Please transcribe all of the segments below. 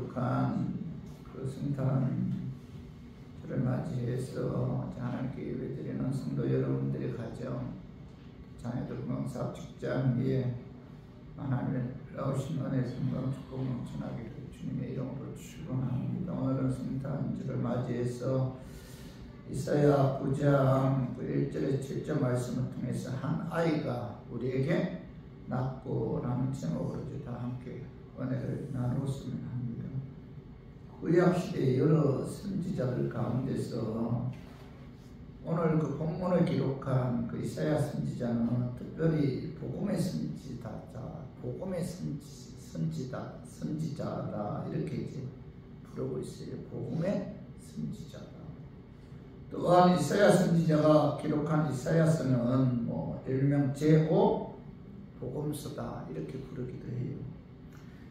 그 성탄절을 맞이해서 하나님께 예배드리는 성도 여러분들의 가정, 자녀들 건강사업 직장 위에 하나님의 나오신 은혜 성공 축복 넘쳐나기를 주님의 이름으로 축원합니다. 오늘은 성탄절을 맞이해서 이사야 9장 1절에 7절 말씀을 통해서 한 아이가 우리에게 낳고라는 제목으로 다 함께 은혜를 나누었으면 합니다. 구약시대의 여러 선지자들 가운데서 오늘 그 본문을 기록한 그 이사야 선지자는 특별히 복음의 선지자다 이렇게 이제 부르고 있어요. 복음의 선지자다. 또한 이사야 선지자가 기록한 이사야서는 일명 제5 복음서다 이렇게 부르기도 해요.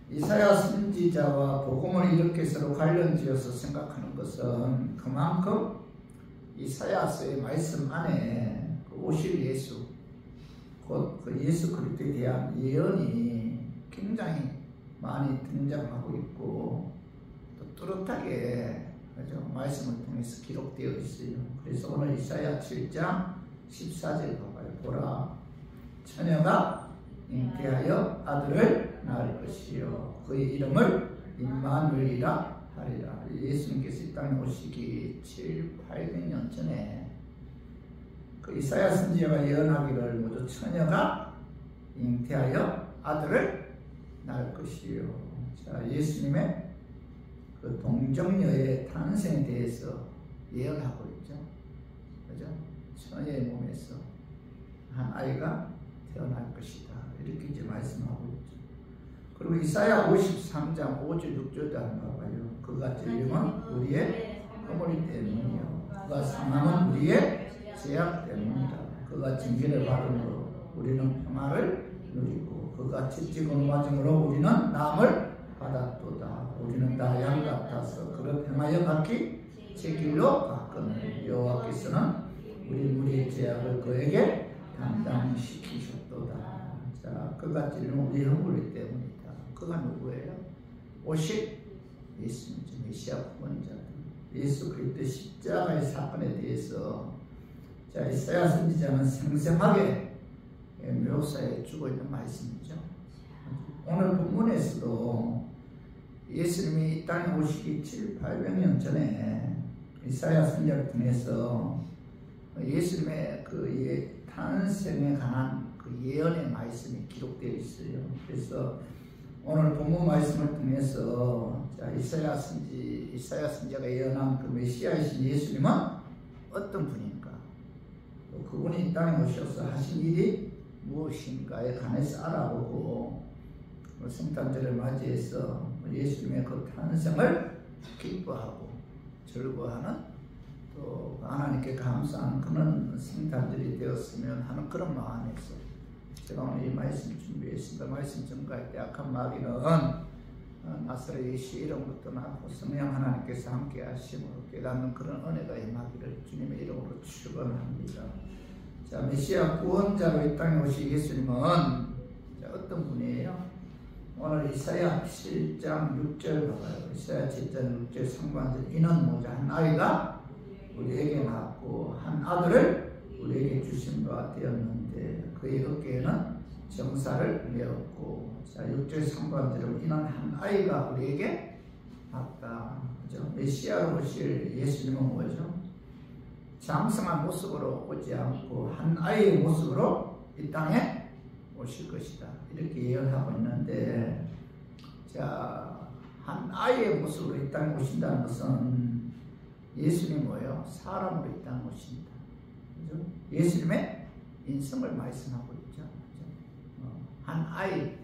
이사야 선지자와 복음을 이렇게 서로 관련지어서 생각하는 것은 그만큼 이사야서의 말씀 안에 그 오실 예수, 곧 그 예수 그리스도에 대한 예언이 굉장히 많이 등장하고 있고 또 뚜렷하게 말씀을 통해서 기록되어 있어요. 그래서 오늘 이사야 7장 14절 봐봐요. 보라, 처녀가 잉태하여 아들을 낳을 것이요 그의 이름을 임마누엘이라 하리라. 예수님께서 이 땅에 오시기 700~800년 전에 그 이사야 선지자가 예언하기를 모두 처녀가 잉태하여 아들을 낳을 것이요. 자, 예수님의 그 동정녀의 탄생에 대해서 예언하고 있죠. 그죠? 처녀의 몸에서 한 아이가 태어날 것이다. 이렇게 이제 말씀하고 있죠. 그리고 이사야 53장 5절 6절도 한번 봐봐요. 그가 찔림은 우리의 허물이 때문이요 그가 상함은 우리의 죄악 때문이다. 그가 징계를 받음으로 우리는 평화를 누리고 그가 채찍을 맞음으로 우리는 나음을 받았도다. 우리는 다 양 같아서 그를 평하여 각기 제 길로 갔거늘 여호와께서는 우리의 죄악을 그에게 담당시키셨도다. 자, 그가 찔린 우리 허물이 때문이다. 그가 누구예요? 오실 예수님이죠. 메시아 구원자. 예수 그리스도 십자가의 사건에 대해서 자, 이사야 선지자는 생생하게 묘사해 주고 있는 말씀이죠. 오늘 본문에서도 예수님이 이 땅에 오시기 700~800년 전에 이사야 선지자를 통해서 예수님의 그 탄생에 관한 그 예언의 말씀이 기록되어 있어요. 그래서 오늘 본문 말씀을 통해서 자, 이사야 선지자가 예언한 그 메시아이신 예수님은 어떤 분인가? 또 그분이 이 땅에 오셔서 하신 일이 무엇인가에 관해서 알아보고 성탄절을 맞이해서 예수님의 그 탄생을 기뻐하고 즐거워하는 또 하나님께 감사하는 그런 성탄절이 되었으면 하는 그런 마음에서 제가 오늘 이 말씀 준비했습니다. 말씀 전가할 때 악한 마귀는 나사렛 예수 이름으로 떠나고 성령 하나님께서 함께 하심으로 깨닫는 그런 은혜가 임하기를 주님의 이름으로 축원합니다. 자, 메시아 구원자로 이 땅에 오신 예수님은 자, 어떤 분이에요? 오늘 이사야 7장 6절 봐봐요. 이사야 7장 6절 상반절 이는 모자 한 아이가 우리에게 낳았고 한 아들을 우리에게 주신 바 되었는데 그의 어깨에는 정사를 메었고 자 6절 상반절은 이는 한 아이가 우리에게 낳았다. 그죠? 메시아로 오실 예수님은 뭐죠? 장성한 모습으로 오지 않고 한 아이의 모습으로 이 땅에 오실 것이다. 이렇게 예언하고 있는데 자, 한 아이의 모습으로 이 땅에 오신다는 것은 예수님이 뭐예요? 사람으로 이 땅에 오신다. 그죠? 예수님의 인성을 말씀하고 있죠. 한 아이,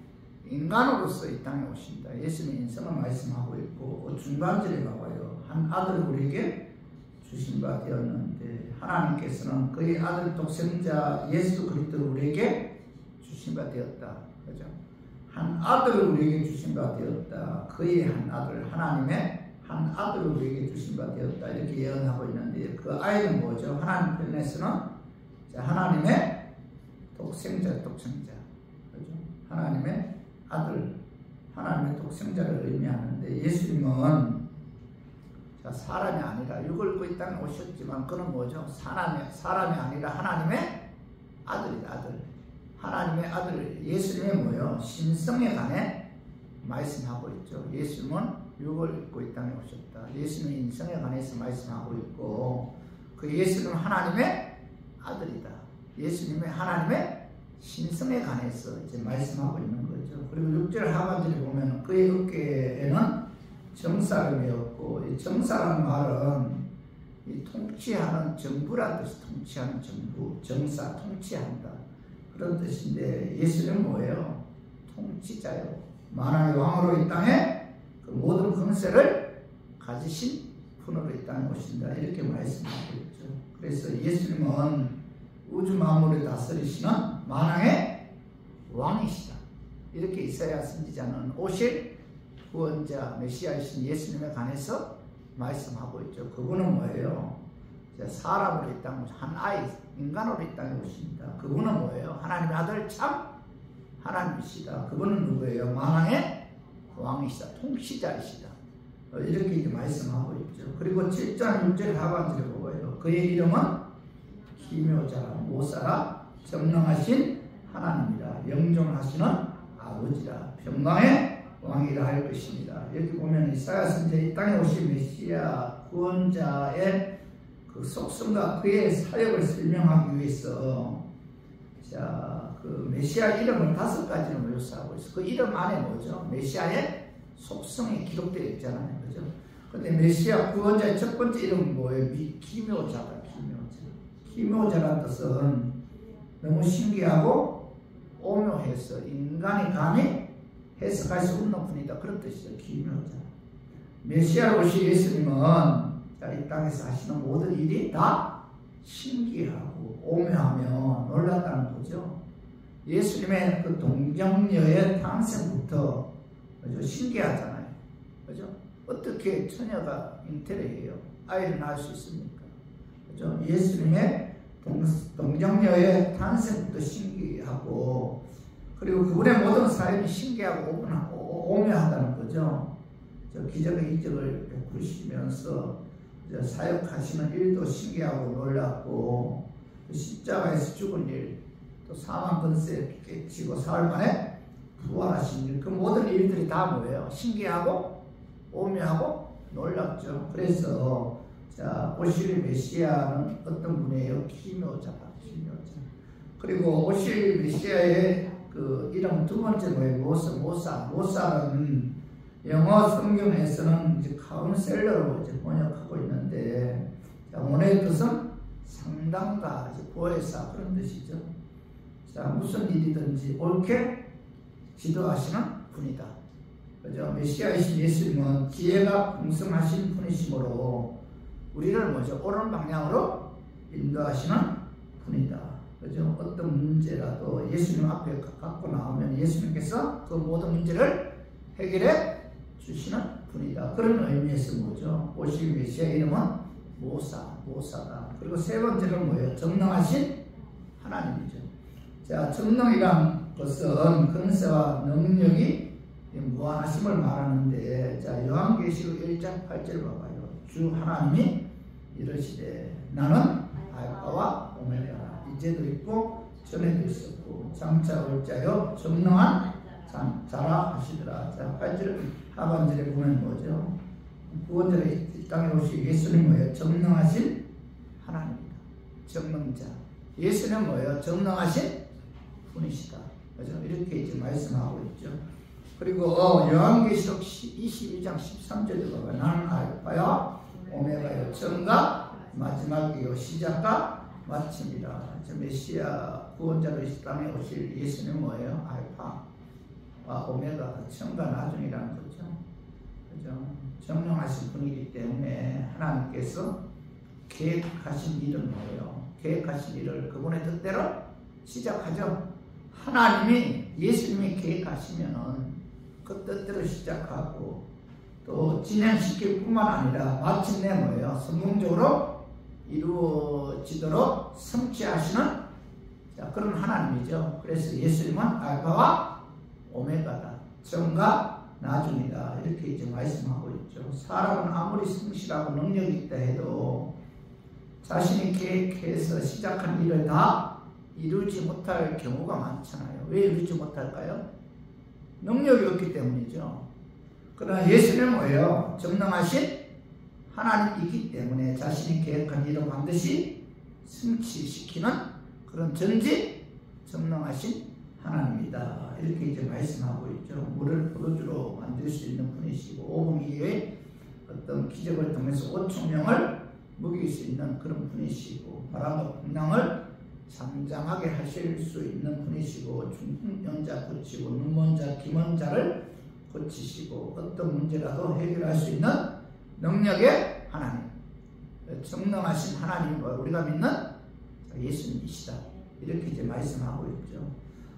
인간으로서 이 땅에 오신다. 예수님의 인성을 말씀하고 있고 중간절에 봐봐요. 한 아들을 우리에게 주신 바 되었는데 하나님께서는 그의 아들 독생자 예수 그리스도를 우리에게 주신 바 되었다. 그죠? 한 아들을 우리에게 주신 바 되었다. 그의 한 아들, 하나님의 한 아들을 우리에게 주신 바 되었다. 이렇게 예언하고 있는데 그 아이는 뭐죠? 하나님 편에서는 하나님의 독생자. 그죠? 하나님의 아들, 하나님의 독생자를 의미하는데 예수님은 사람이 아니라 육을 입고 이 땅에 오셨지만 그는 뭐죠? 사람이 아니라 하나님의 아들이다. 아들. 하나님의 아들. 예수님이 뭐예요? 신성에 관해 말씀하고 있죠. 예수님은 육을 입고 이 땅에 오셨다. 예수님은 인성에 관해서 말씀하고 있고 그 예수님은 하나님의 아들이다. 예수님의 하나님의 신성에 관해서 이제 말씀하고 있는 거죠. 그리고 6절 하반절에 보면 그의 어깨에는 정사를 메었고 이 정사라는 말은 이 통치하는 정부라는 뜻이 통치하는 정부, 정사, 통치한다. 그런 뜻인데 예수는 뭐예요? 통치자요. 만왕의 왕으로 이 땅에 그 모든 권세를 가지신 분으로 이 땅에 오신다. 이렇게 말씀하고 있죠. 그래서 예수님은 우주 만물을 다스리시는 만왕의 왕이시다. 이렇게 이사야 선지자는 오실 구원자 메시아이신 예수님에 관해서 말씀하고 있죠. 그분은 뭐예요? 사람으로 이 땅에 한 아이, 인간으로 이 땅에 오십니다. 그분은 뭐예요? 하나님의 아들 참 하나님이시다. 그분은 누구예요? 만왕의 왕이시다. 통치자이시다. 이렇게 이제 말씀하고 있죠. 그리고 7장 6절 하반절에 보고요. 그의 이름은 기묘자라, 모사라, 전능하신 하나님이라, 영존하시는 아버지라, 평강의 왕이라 할 것입니다. 여기 보면 이사야 선지자 이 땅에 오신 메시아 구원자의 그 속성과 그의 사역을 설명하기 위해서 그 메시아 이름을 5가지로 묘사하고 있어요. 그 이름 안에 뭐죠? 메시아의 속성이 기록되어 있잖아요. 그죠? 근데 메시아 구원자의 첫 번째 이름은 뭐예요? 기묘자다. 기묘자라는 뜻은 너무 신기하고 오묘해서 인간이 감히 해석할 수 없는 분이다. 그런 뜻이죠. 기묘자. 메시아로 오신 예수님은 이 땅에서 하시는 모든 일이 다 신기하고 오묘하며 놀랐다는 거죠. 예수님의 그 동정녀의 탄생부터 그죠? 신기하잖아요. 그죠? 어떻게 처녀가 잉태를 해요? 아이를 낳을 수 있습니까? 그죠? 예수님의 동정녀의 탄생부터 신기하고 그리고 그분의 모든 삶이 신기하고 오묘하다는 거죠. 기적의 이적을 베푸시면서 사역하시는 일도 신기하고 놀랍고 십자가에서 죽은 일, 또 사망 권세 깨치고 사흘 만에 부활하신 일, 그 모든 일들이 다 뭐예요? 신기하고 오묘하고 놀랍죠. 그래서 오실 메시아는 어떤 분이에요? 기묘자다. 기묘자. 그리고 오실 메시아의 그 이름 두 번째 뭐예요? 모사는 영어 성경에서는 이제 카운셀러로 이제 번역하고 있는데 원어의 뜻은 상담가, 보혜사 그런 뜻이죠. 무슨 일이든지 옳게 지도하시는 분이다. 그죠? 메시아이신 예수님은 지혜가 풍성하신 분이시므로 우리를 뭐죠? 옳은 방향으로 인도하시는 분이다. 그죠? 어떤 문제라도 예수님 앞에 갖고 나오면 예수님께서 그 모든 문제를 해결해 주시는 분이다. 그런 의미에서 뭐죠? 오실 메시아 이름은 모사다. 그리고 세 번째는 뭐예요? 전능하신 하나님이죠. 전능이란 것은 권세와 능력이 무한하심을 말하는데, 요한계시록 1장 8절 봐봐요. 주 하나님이 이르시되 나는 알파와 오메가라. 이제도 있고 전에도 있었고 장차 올 자요 전능한 자라 하시더라. 8절 하반절에 보면 뭐죠? 구원자로 이 땅에 오신 예수님 뭐예요? 전능하신 하나님이다. 전능자. 예수는 뭐예요? 전능하신 분이시다. 그죠? 이렇게 이제 말씀하고 있죠. 그리고 요한계시록 22장 13절에 보면 나는 알파야 오메가요 처음과 마지막이요 시작과 마침이다. 메시아 구원자로 이 땅에 오실 예수는 뭐예요? 알파와 오메가, 처음과 나중이라는 거죠. 그죠? 정령하신 분이기 때문에 하나님께서 계획하신 일은 뭐예요? 계획하신 일을 그분의 뜻대로 시작하죠. 하나님이, 예수님이 계획하시면은 그 뜻대로 시작하고 또 진행시킬 뿐만 아니라 마침내 뭐예요? 성공적으로 이루어지도록 성취하시는 그런 하나님이죠. 그래서 예수님은 알파와 오메가다. 처음과 나중이다. 이렇게 이제 말씀하고 있죠. 사람은 아무리 성실하고 능력이 있다 해도 자신이 계획해서 시작한 일을 다 이루지 못할 경우가 많잖아요. 왜 이루지 못할까요? 능력이 없기 때문이죠. 그러나 예수님은 뭐예요? 전능하신 하나님이기 때문에 자신이 계획한 일을 반드시 성취시키는 그런 전지전능하신 하나님이다. 이렇게 이제 말씀하고 있죠. 물을 포도주로 만들 수 있는 분이시고 오분 이후에 어떤 기적을 통해서 5,000명을 먹일 수 있는 그런 분이시고 바람과 풍랑을 잠잠하게 하실 수 있는 분이시고 중풍병 자 고치고 눈먼 자 기먼 자를 고치시고 어떤 문제라도 해결할 수 있는 능력의 하나님, 전능하신 하나님을 우리가 믿는 예수님이시다. 이렇게 이제 말씀하고 있죠.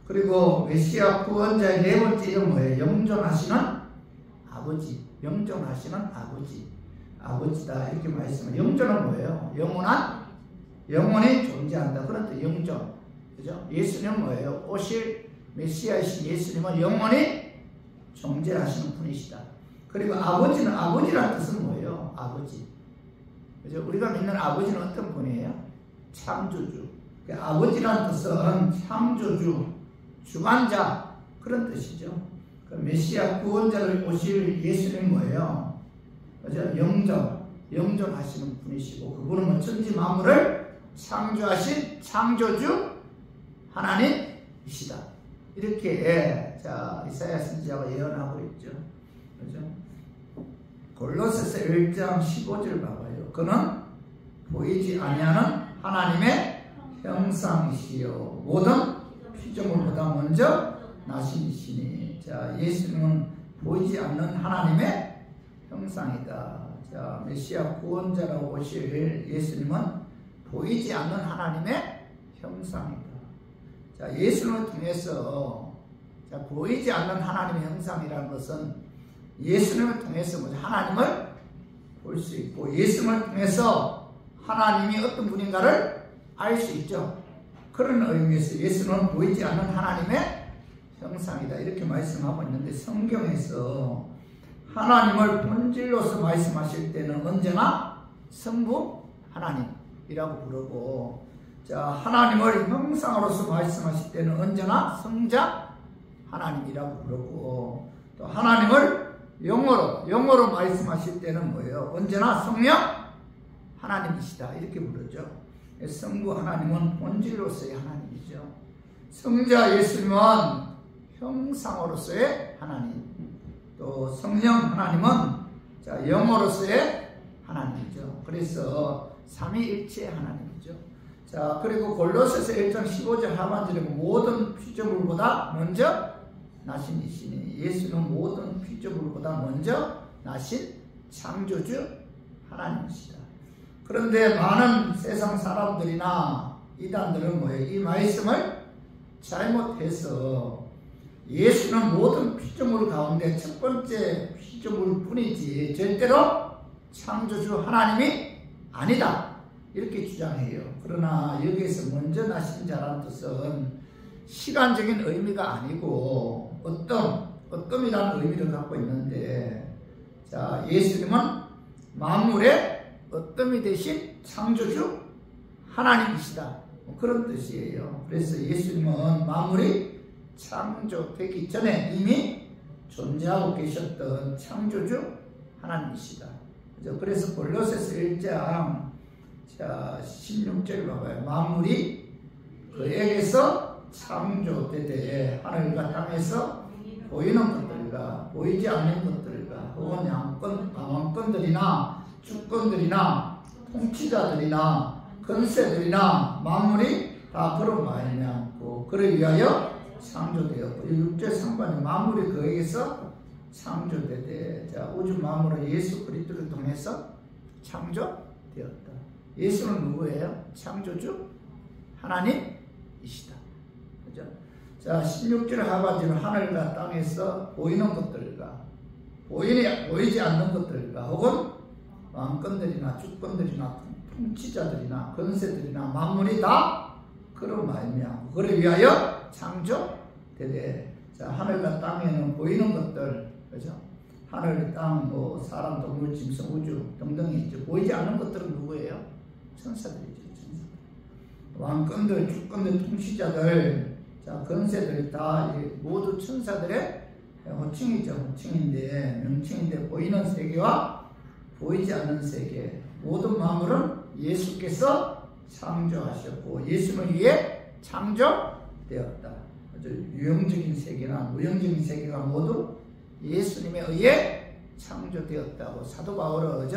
그리고 메시아 구원자의 네 번째 이름 뭐예요? 영존하시는 아버지, 영존하시는 아버지, 아버지다. 이렇게 말씀을. 영존은 뭐예요? 영원한, 영원히 존재한다. 그런 뜻, 영존. 그죠? 예수님은 뭐예요? 오실 메시아이신 예수님은 영원히 존재하시는 분이시다. 그리고 아버지는, 아버지라는 뜻은 뭐예요? 아버지. 그죠? 우리가 믿는 아버지는 어떤 분이에요? 창조주. 아버지라는 뜻은 창조주, 주관자, 그런 뜻이죠. 그 메시아 구원자를 오실 예수님은 뭐예요? 그죠? 영존하시는 분이시고, 그분은 천지 만물을 창조하신 창조주 하나님이시다. 이렇게 자 이사야 선지자가 예언하고 있죠. 그죠? 골로새서 1장 15절 봐봐요. 그는 보이지 아니하는 하나님의 형상이시요 모든 피조물보다 먼저 나신이시니. 자, 예수님은 보이지 않는 하나님의 형상이다. 자, 메시아 구원자라고 오실 예수님은 보이지 않는 하나님의 형상이다. 자, 예수님을 통해서 자, 보이지 않는 하나님의 형상이라는 것은 예수님을 통해서 하나님을 볼 수 있고 예수님을 통해서 하나님이 어떤 분인가를 알 수 있죠. 그런 의미에서 예수는 보이지 않는 하나님의 형상이다. 이렇게 말씀하고 있는데 성경에서 하나님을 본질로서 말씀하실 때는 언제나 성부 하나님이라고 부르고, 자, 하나님을 형상으로서 말씀하실 때는 언제나 성자 하나님이라고 부르고, 또 하나님을 영어로 말씀하실 때는 뭐예요? 언제나 성령 하나님이시다. 이렇게 부르죠. 성부 하나님은 본질로서의 하나님이죠. 성자 예수님은 형상으로서의 하나님, 또 성령 하나님은 자, 영어로서의 하나님이죠. 그래서 삼위일체의 하나님이죠. 자, 그리고 골로새서 1장 15절 하반절에 모든 피조물보다 먼저 나신 이시니, 예수는 모든 피조물보다 먼저 나신 창조주 하나님이시다. 그런데 많은 세상 사람들이나 이단들은 뭐예요? 이 말씀을 잘못해서 예수는 모든 피조물 가운데 첫 번째 피조물 뿐이지 절대로 창조주 하나님이 아니다. 이렇게 주장해요. 그러나 여기에서 먼저 나신 자라는 뜻은 시간적인 의미가 아니고 어떤이라는 의미를 갖고 있는데, 자, 예수님은 만물의 어떤이 대신 창조주 하나님이시다. 그런 뜻이에요. 그래서 예수님은 만물이 창조되기 전에 이미 존재하고 계셨던 창조주 하나님이시다. 그래서 골로새서 1장 자 16절 봐봐요. 만물이 그에게서 창조되되 하늘과 땅에서 보이는 것들과 보이지 않는 것들과 혹은 왕권들이나 주권들이나 통치자들이나 권세들이나 만물이 다 그로 말미암고 그를 위하여 창조되었고, 6절 상반에 만물이 그에게서 창조되되, 자, 우주 만물은 예수 그리스도를 통해서 창조되었다. 예수는 누구예요? 창조주 하나님이시다. 그죠? 자, 16절 하반절은 하늘과 땅에서 보이는 것들과 보이지 않는 것들과 혹은 왕권들이나 주권들이나 통치자들이나 권세들이나 만물이 다 그로 말미암고 그를 위하여 창조되되, 자, 하늘과 땅에는 보이는 것들, 그죠? 하늘, 땅, 뭐 사람, 동물, 짐승, 우주 등등이 있죠. 보이지 않는 것들은 누구예요? 천사들이죠. 천사들. 왕권들, 주권들, 통치자들, 자, 권세들 다 모두 천사들의 호칭이죠. 호칭인데, 명칭인데, 보이는 세계와 보이지 않는 세계, 모든 만물은 예수께서 창조하셨고 예수를 위해 창조되었다. 아주 유형적인 세계나 무형적인 세계가 모두 예수님에 의해 창조되었다고 사도 바울은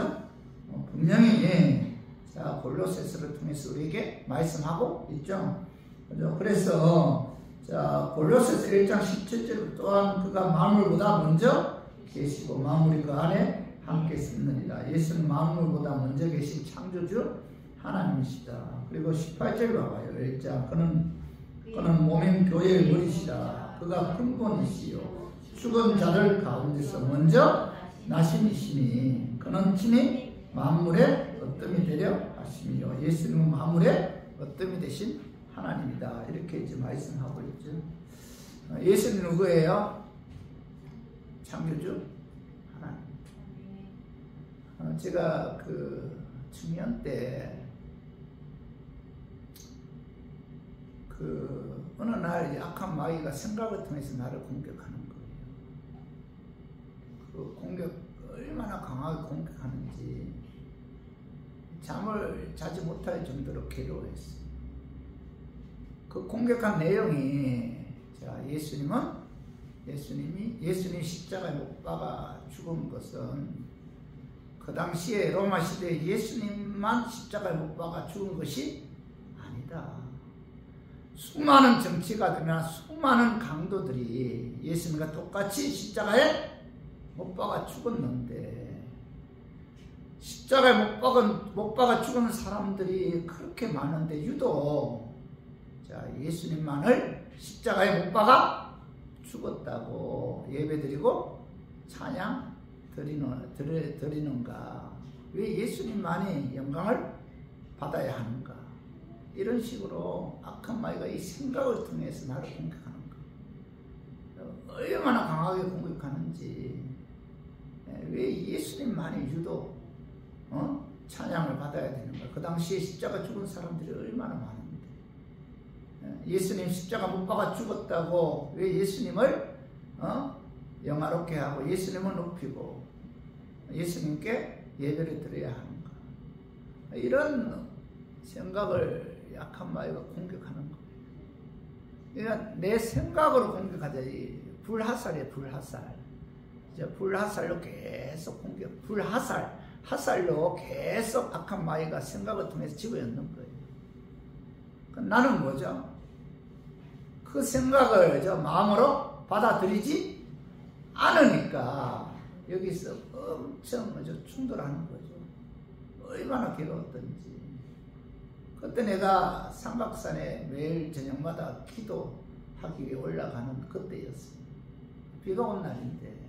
분명히 자, 골로새서를 통해서 우리에게 말씀하고 있죠. 그래서 자, 골로새서 1장 17절 또한 그가 만물보다 먼저 계시고 만물이 그 안에 함께 있느니라. 예수는 만물보다 먼저 계신 창조주 하나님이시다. 그리고 18절 봐봐요. 1장 그는 몸인 교회의 머리시라. 그가 근본이시요 죽은 자를 가운데서 먼저 나심이시니 그는 친히 만물의 어뜸이 되려 하심이요. 예수님은 만물의 어뜸이 되신 하나님이다. 이렇게 이제 말씀하고 있죠. 예수님은 누구예요? 창조주 하나님. 제가 그 중년 때 그 어느 날 악한 마귀가 생각을 통해서 나를 공격하는 거예요. 그 공격 얼마나 강하게 공격하는지 잠을 자지 못할 정도로 괴로워했어요. 그 공격한 내용이 자, 예수님이 십자가에 못 박아 죽은 것은 그 당시에 로마 시대에 예수님만 십자가에 못 박아 죽은 것이 아니다. 수많은 정치가들이나 수많은 강도들이 예수님과 똑같이 십자가에 못 박아 죽었는데 십자가에 못 박아 죽은 사람들이 그렇게 많은데 유독 자, 예수님만을 십자가에 못 박아 죽었다고 예배드리고 찬양 드리는가? 왜 예수님만이 영광을 받아야 하는가? 이런 식으로 악한 마귀가 이 생각을 통해서 나를 공격하는 거예요. 얼마나 강하게 공격하는지. 왜 예수님만이 유독 찬양을 받아야 되는가? 그 당시에 십자가 죽은 사람들이 얼마나 많은데. 예수님 십자가 못 박아 죽었다고 왜 예수님을 영화롭게 하고 예수님을 높이고 예수님께 예배를 드려야 하는가? 이런 생각을 약한 마귀가 공격하는 거예요. 그러니까 내 생각으로 공격하지. 불화살이에요. 불화살. 불화살로 계속 공격. 하살로 계속 악한 마귀가 생각을 통해서 집어넣는 거예요. 나는 뭐죠? 그 생각을 마음으로 받아들이지 않으니까 여기서 엄청 충돌하는 거죠. 얼마나 괴로웠던지. 그때 내가 삼각산에 매일 저녁마다 기도하기 위해 올라가는 그때였어요. 비가 온 날인데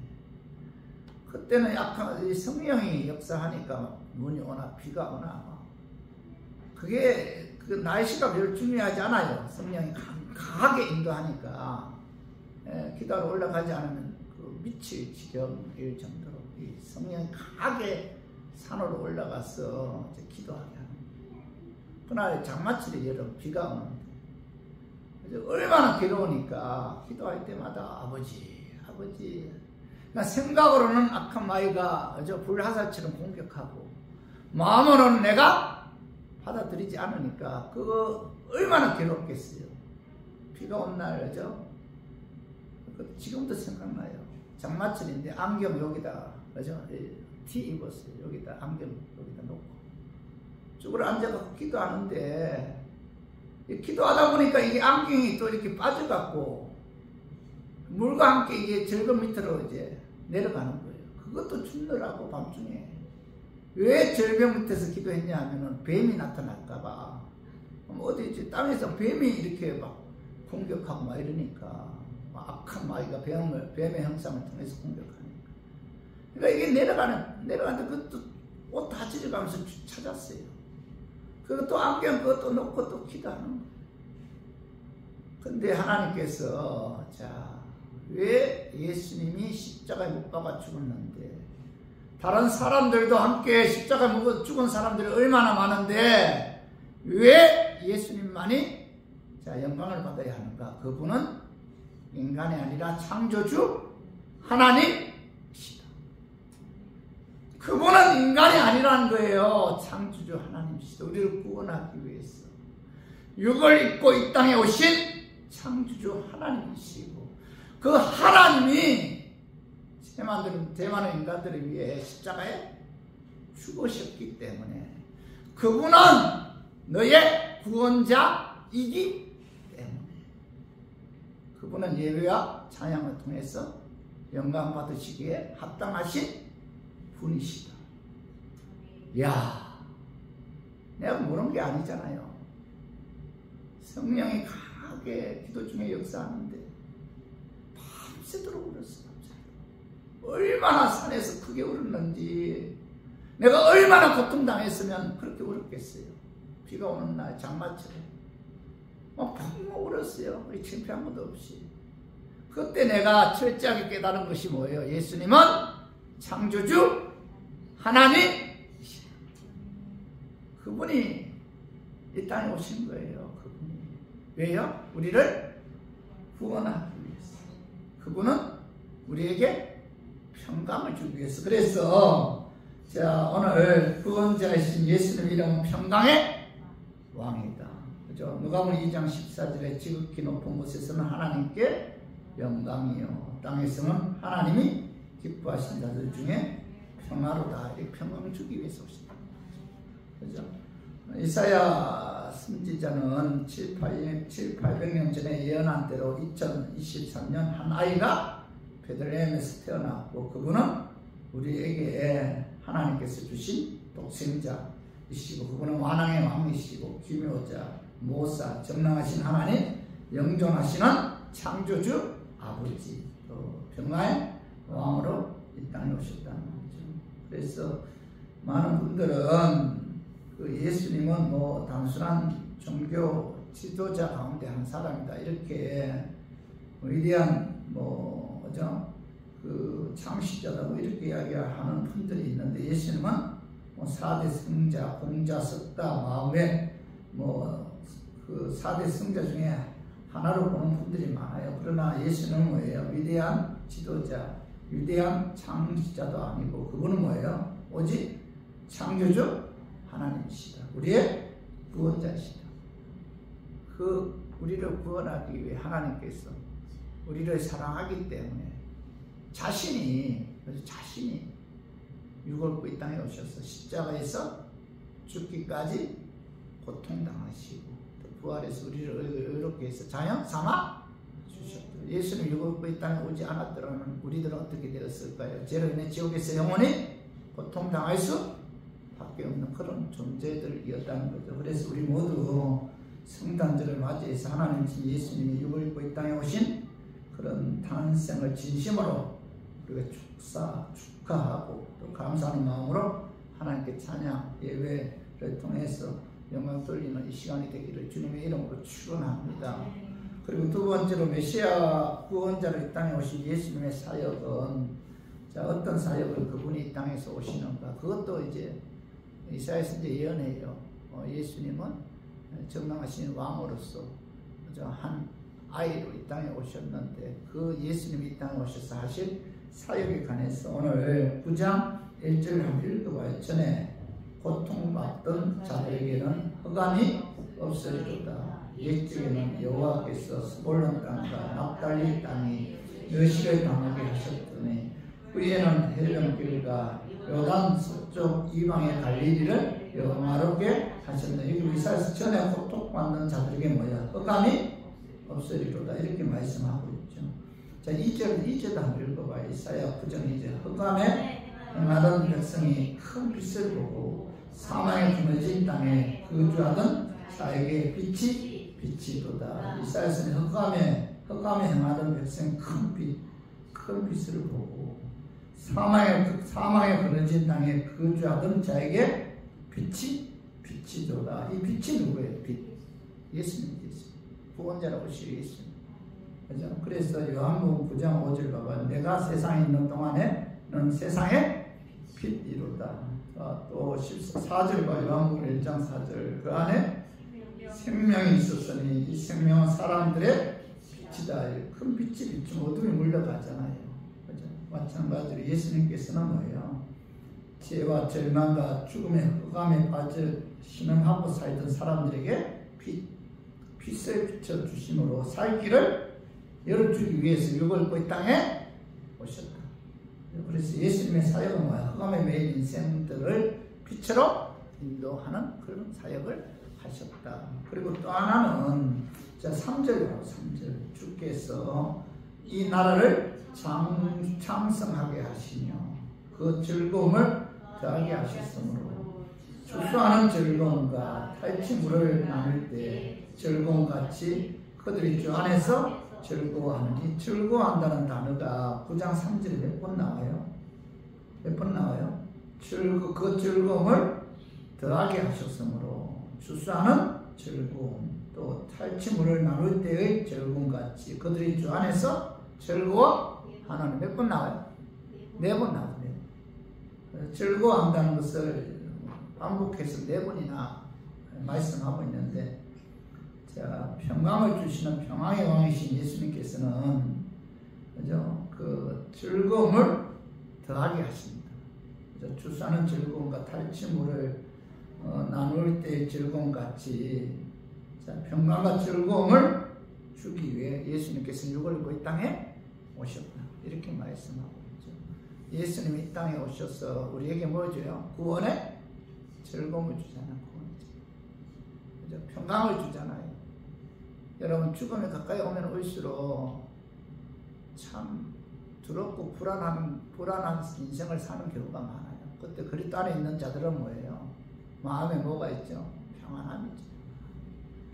그때는 약간 성령이 역사하니까 눈이 오나 비가 오나 그게 그 날씨가 별로 중요하지 않아요. 성령이 강하게 인도하니까 기도하러 올라가지 않으면 그 미칠 지경일 정도로 이 성령이 강하게 산으로 올라가서 이제 기도하게 하는 거예요. 그날 장마철이 여름 비가 오는데 얼마나 괴로우니까 기도할 때마다 아버지 그러니까 생각으로는 악한 마귀가 불화살처럼 공격하고 마음으로는 내가 받아들이지 않으니까 그거 얼마나 괴롭겠어요. 비가 온 날 지금도 생각나요. 장마철인데 안경 여기다 티 입었어요. 여기다 안경 여기다 놓고 쭈그려 앉아서 기도하는데 기도하다 보니까 이게 안경이 또 이렇게 빠져갖고 물과 함께 이게 절벽 밑으로 이제 내려가는 거예요. 그것도 춥더라고 밤중에. 왜 절벽 밑에서 기도했냐 하면은 뱀이 나타날까봐. 어디 이제 땅에서 뱀이 이렇게 막 공격하고 막 이러니까 막 악한 마귀가 뱀의 형상을 통해서 공격하니까. 그러니까 이게 내려가는데 그것도 옷 다 찢어가면서 찾았어요. 그것도 안경 그것도 놓고 또 기도하는 거예요. 근데 하나님께서 자 왜 예수님이 십자가에 못 박아 죽었는데, 다른 사람들도 함께 십자가에 못 죽은 사람들이 얼마나 많은데 왜 예수님만이 영광을 받아야 하는가? 그분은 인간이 아니라 창조주 하나님이시다. 그분은 인간이 아니라는 거예요. 창조주 하나님이시다. 우리를 구원하기 위해서 육을 입고 이 땅에 오신 창조주 하나님이시고, 그 하나님이 대만의 인간들을 위해 십자가에 죽으셨기 때문에 그분은 너의 구원자이기 때문에 그분은 예배와 찬양을 통해서 영광 받으시기에 합당하신 분이시다. 이야, 내가 모르는 게 아니잖아요. 성령이 강하게 기도 중에 역사하는데 밤새도록 울었어. 얼마나 산에서 크게 울었는지, 내가 얼마나 고통당했으면 그렇게 울었겠어요. 비가 오는 날 장마철에 막 펑 울었어요. 우리 창피한 것도 없이. 그때 내가 철저하게 깨달은 것이 뭐예요? 예수님은 창조주 하나님이시다. 그분이 이 땅에 오신 거예요. 그분이. 왜요? 우리를 구원하기 위해서. 그분은 우리에게 평강을 주기 위해서. 그래서 자, 오늘 구원자이신 예수님 이름은 평강의 왕이다. 그죠? 누가복음 2장 14절에 지극히 높은 곳에서는 하나님께 영광이요, 땅에서는 하나님이 기뻐하신 자들 중에 평화로다. 이 평강을 주기 위해서 오신다. 그죠? 이사야 선지자는 700년 전에 예언한 대로 2023년 한 아이가 베들레헴에서 태어났고, 그분은 우리에게 하나님께서 주신 독생자이시고, 그분은 완왕의 왕이시고 기묘자, 모사, 정랑하신 하나님, 영존하시는 창조주 아버지, 또 평화의 왕으로 이 땅에 오셨다는 거죠. 그래서 많은 분들은 그 예수님은 뭐 단순한 종교 지도자 가운데 한 사람이다, 이렇게 위대한 그 창시자다 이렇게 이야기하는 분들이 있는데, 예수님은 4대 성자, 공자, 석가, 마음에 그 4대 성자 중에 하나로 보는 분들이 많아요. 그러나 예수님은 뭐예요? 위대한 지도자, 위대한 창시자도 아니고, 그분은 뭐예요? 오직 창조주 하나님이시다. 우리의 구원자이시다. 그 우리를 구원하기 위해 하나님께서 우리를 사랑하기 때문에 자신이 육을 입고 이 땅에 오셔서 십자가에서 죽기까지 고통당하시고, 또 부활해서 우리를 의롭게 해서 자녀 삼아 주셨다. 예수님 육을 입고 이 땅에 오지 않았더라면 우리들은 어떻게 되었을까요? 죄로 인해 지옥에서 영원히 고통당할 수 밖에 없는 그런 존재들이었다는 거죠. 그래서 우리 모두 성탄절을 맞이해서 하나님 예수님이 육을 입고 이 땅에 오신 그런 탄생을 진심으로 우리가 축하하고 또 감사하는 마음으로 하나님께 찬양, 예배를 통해서 영광 돌리는 이 시간이 되기를 주님의 이름으로 축원합니다. 그리고 두 번째로 메시아 구원자로 이 땅에 오신 예수님의 사역은, 자, 어떤 사역을 그분이 이 땅에서 오시는가? 그것도 이제 이사야 선지자 예언이에요. 예수님은 정당하신 왕으로서 한 아이로 이 땅에 오셨는데, 그 예수님이 이 땅에 오셔서 하실 사역에 관해서 오늘 9장 1절을 한번 읽어봐요. 전에 고통받던 자들에게는 흑암이 없으리로다. 옛적에는 여호와께서 스볼론 땅과 납달리 땅이 여시를 당하게 하셨더니, 후에는 헬름길과 요단 서쪽 이방의 갈릴리를 영화롭게 하셨네. 여기 이사야서 전에 고통받는 자들에게 뭐야? 흑암이 없으리로다, 이렇게 말씀하고 있죠. 자, 2절도 한번 읽어봐요. 이사야 9장 2절. 흑암에 행하던 백성이 큰 빛을 보고 사망의 그늘진 땅에 거주하던 자에게 빛이 비치도다. 이사야서는 흑암에 행하던 백성이 큰 빛을 보고 사망의 그늘진 땅에 거주하던 자에게 빛이 비치도다. 이 빛이 누구예요? 빛. 예수님. 구원자라고 오실 예수님. 그죠? 그래서 요한복음 9장 5절 봐봐. 내가 세상에 있는 동안에 너는 세상의 빛이로다. 또 14절 봐. 요한복음 1장 4절. 그 안에 생명이 있었으니 이 생명은 사람들의 빛이다. 큰 빛이 비추면 어둠이 물러가잖아요. 그죠? 마찬가지로 예수님께서는 뭐예요? 죄와 절망과 죽음의 흑암에 빠져 신음하고 살던 사람들에게 빛을 비춰주심으로 살 길을 열어주기 위해서 육을 입고 이 땅에 오셨다. 그래서 예수님의 사역은 뭐야? 흑암에 매인 인생들을 빛으로 인도하는 그런 사역을 하셨다. 그리고 또 하나는 자 3절이라고 3절 주께서 이 나라를 창성하게 하시며 그 즐거움을 더하게 하셨으므로 주수하는 즐거움과 탈취물을 나눌 때 즐거움같이 그들이 주 안에서 즐거워하느니 즐거워한다는 단어가 9장 3절에 몇 번 나와요? 몇 번 나와요? 그 즐거움을 더하게 하셨으므로 주수하는 즐거움 또 탈취물을 나눌 때의 즐거움같이 그들이 주 안에서 즐거워하는 몇 번 나와요? 4번 나와요. 즐거워한다는 것을 반복해서 4번이나 말씀하고 있는데 자, 평강을 주시는 평강의 왕이신 예수님께서는 그죠? 그 즐거움을 더하게 하십니다. 주사는 즐거움과 탈취물을 나눌 때의 즐거움 같이 자, 평강과 즐거움을 주기 위해 예수님께서 육을 입고 이 땅에 오셨다. 이렇게 말씀하고 있죠. 예수님이 이 땅에 오셔서 우리에게 뭐 줘요? 구원의 즐거움을 주잖아요. 그죠? 평강을 주잖아요. 여러분 죽음에 가까이 오면 올수록 참 두렵고 불안한 인생을 사는 경우가 많아요. 그때 그리스도 안에 있는 자들은 뭐예요? 마음에 뭐가 있죠? 평안함이죠.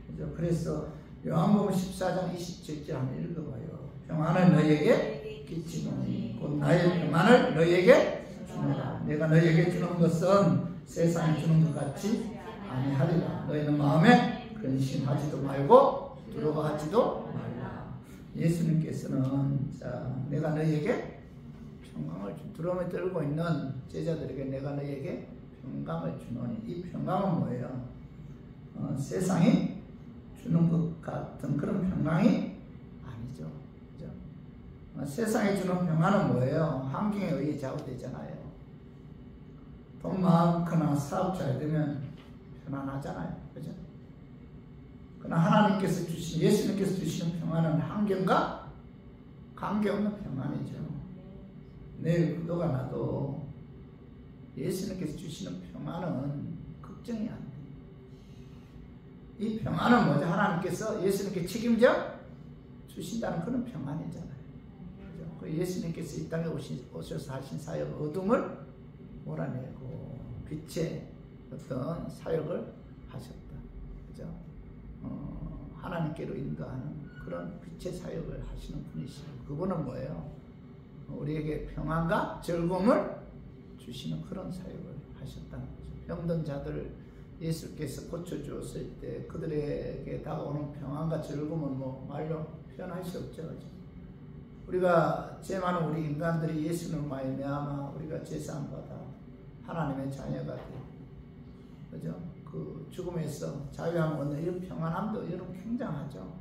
그죠? 그래서 요한복음 14장 27절 한번 읽어봐요. 평안을 너희에게 끼치노니 곧 나의 평안을 너희에게 주노라. 내가 너희에게 주는 것은 세상에 주는 것 같이 아니하리라. 너희는 마음에 근심하지도 말고 두려워하지도 말라. 예수님께서는 자, 내가 너희에게 평강을 두려움에 떨고 있는 제자들에게 내가 너희에게 평강을 주노니 이 평강은 뭐예요? 세상이 주는 것 같은 그런 평강이 아니죠. 그죠? 세상이 주는 평안은 뭐예요? 환경에 의해 좌우되잖아요. 돈 많거나 사업 잘 되면 편안하잖아요. 그죠? 그러나 하나님께서 주신, 예수님께서 주시는 평안은 환경과 관계없는 평안이죠. 내일 부도가 나도 예수님께서 주시는 평안은 걱정이 안 돼요. 이 평안은 뭐죠? 하나님께서 예수님께 책임져 주신다는 그런 평안이잖아요. 그죠? 예수님께서 이 땅에 오셔서 하신 사역, 어둠을 몰아내고 빛의 어떤 사역을 하셨다. 그죠? 하나님께로 인도하는 그런 빛의 사역을 하시는 분이시고, 그분은 뭐예요? 우리에게 평안과 즐거움을 주시는 그런 사역을 하셨다는 거죠. 병든 자들 예수께서 고쳐주었을 때 그들에게 다가오는 평안과 즐거움은 뭐 말로 표현할 수 없죠. 그죠? 우리가 죄 많은 우리 인간들이 예수님을 말미암아 우리가 제사함 받아 하나님의 자녀가 돼. 그죠? 그 죽음에서 자유함을 얻는 이런 평안함도 여러분 굉장하죠.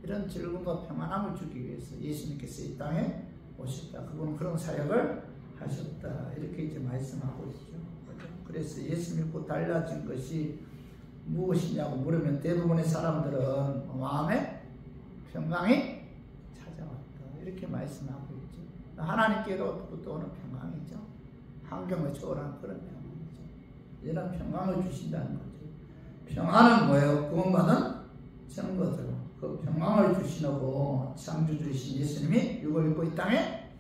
이런 즐거움과 평안함을 주기 위해서 예수님께서 이 땅에 오셨다. 그분은 그런 사역을 하셨다. 이렇게 이제 말씀하고 있죠. 그죠? 그래서 예수 믿고 달라진 것이 무엇이냐고 물으면 대부분의 사람들은 마음에 평강이 찾아왔다. 이렇게 말씀하고 있죠. 하나님께로부터 오는 평강이죠. 환경을 초월한 그런 평강이죠. 이런 평강을 주신다는 거죠. 평안은 뭐예요? 구원받은 증거들. 그 평강을 주시려고 창조주이신 예수님이 육을 입고 이 땅에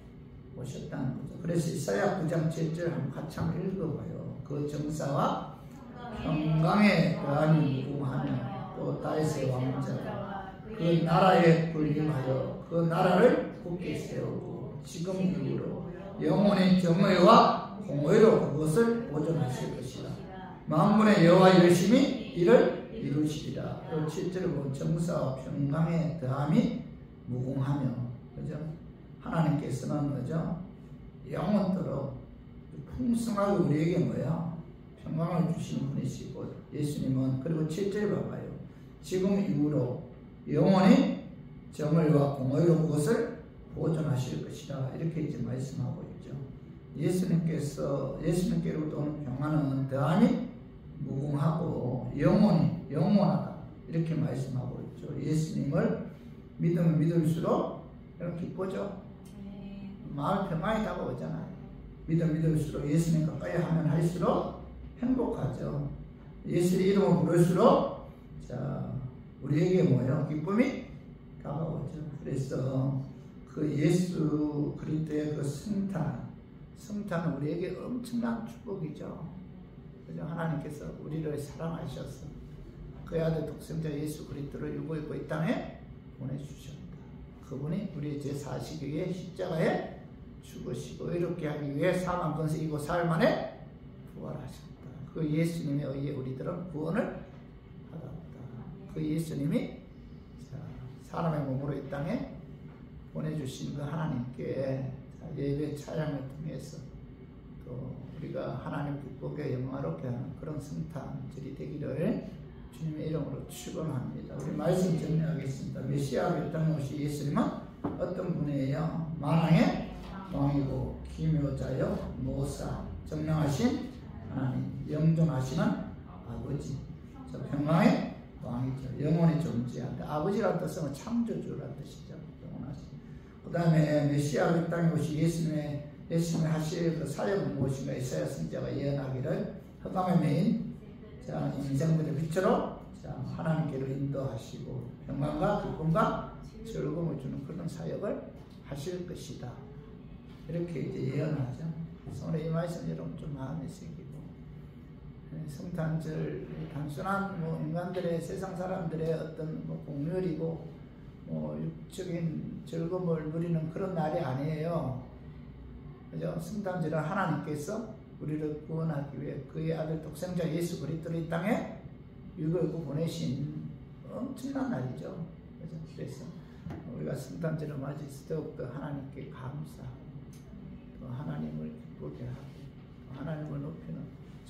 오셨다는 거죠. 그래서 이사야 9장 7절 한번 같이 한번 읽어봐요. 그 정사와 평강에 더하니 무궁하며 또 다윗의 왕자 그 나라에 군림하여 그 나라를 굳게 세우고 지금 이후로 영원의 정의와 공의로 그것을 보존하실 것이다. 만군의 여호와 열심히 이를 이루시리라. 또 7절에 보면 정사와 평강의 더함이 무궁하며, 그죠? 하나님께서는, 그죠? 영원토록 풍성하게 우리에게 뭐야? 평강을 주시는 분이시고, 예수님은, 그리고 7절 봐봐요. 지금 이후로 영원히 정의와 공의로 그것을 보존하실 것이다. 이렇게 이제 말씀하고 있죠. 예수님께로부터 오는 평안은 더하니 무궁하고 영원하다. 이렇게 말씀하고 있죠. 예수님을 믿으면 믿을수록 이렇게 기쁘죠. 마을 평안이 다가오잖아요. 믿을수록 예수님 가까이 하면 할수록 행복하죠. 예수의 이름을 부를수록 우리에게 뭐예요? 기쁨이 다가오죠. 그래서 그 예수 그리스도의 그 성탄은 우리에게 엄청난 축복이죠. 그죠? 하나님께서 우리를 사랑하셔서 그의 아들 독생자 예수 그리스도를 유고했고 이 땅에 보내주셨다. 그분이 우리의 죄 사시기 위해 십자가에 죽으시고 이렇게 하기 위해 사망 권세 이고 사흘 만에 부활하셨다. 그 예수님에 의해 우리들은 구원을 받았다. 그 예수님이 사람의 몸으로 이 땅에 보내주신 그 하나님께 예배 찬양을 통해서 또 우리가 하나님 기쁘게 영화롭게 하는 그런 성탄절이 되기를 주님의 이름으로 축원합니다. 우리 말씀 정리하겠습니다. 메시아가 이 땅에 오신 예수님은 어떤 분이에요? 만왕의 왕이고 기묘자여 모사 정령하신 하나님, 영존하시는 아버지, 평강의 왕이죠. 영원히 존재한다. 아버지라는 뜻은 창조주라는 뜻이죠. 영원하신. 그 다음에 메시아가 이 땅에 오신 예수님의 하실 그 사역은 무엇인가? 이사야 선지자가 예언하기를 흑암에 매인 인생들의 빛으로 하나님께로 인도하시고 평강과 기쁨과 즐거움을 주는 그런 사역을 하실 것이다. 이렇게 이제 예언하죠. 그래서 오늘 이 말씀 여러분 좀 마음에 새기고 성탄절 단순한 인간들의 세상 사람들의 어떤 공휴일이고 육적인 즐거움을 누리는 그런 날이 아니에요. 그죠? 성탄절은 하나님께서 우리를 구원하기 위해 그의 아들 독생자 예수 그리스도를 이 땅에 유고하고 보내신 엄청난 날이죠. 그래서 우리가 성탄절을 맞이해서 더욱더 하나님께 감사하고 또 하나님을 기쁘게 하고 하나님을 높이는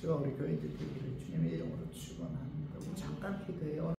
저와 우리 교인들 되기를 주님의 이름으로 축원합니다. 잠깐 기도해요.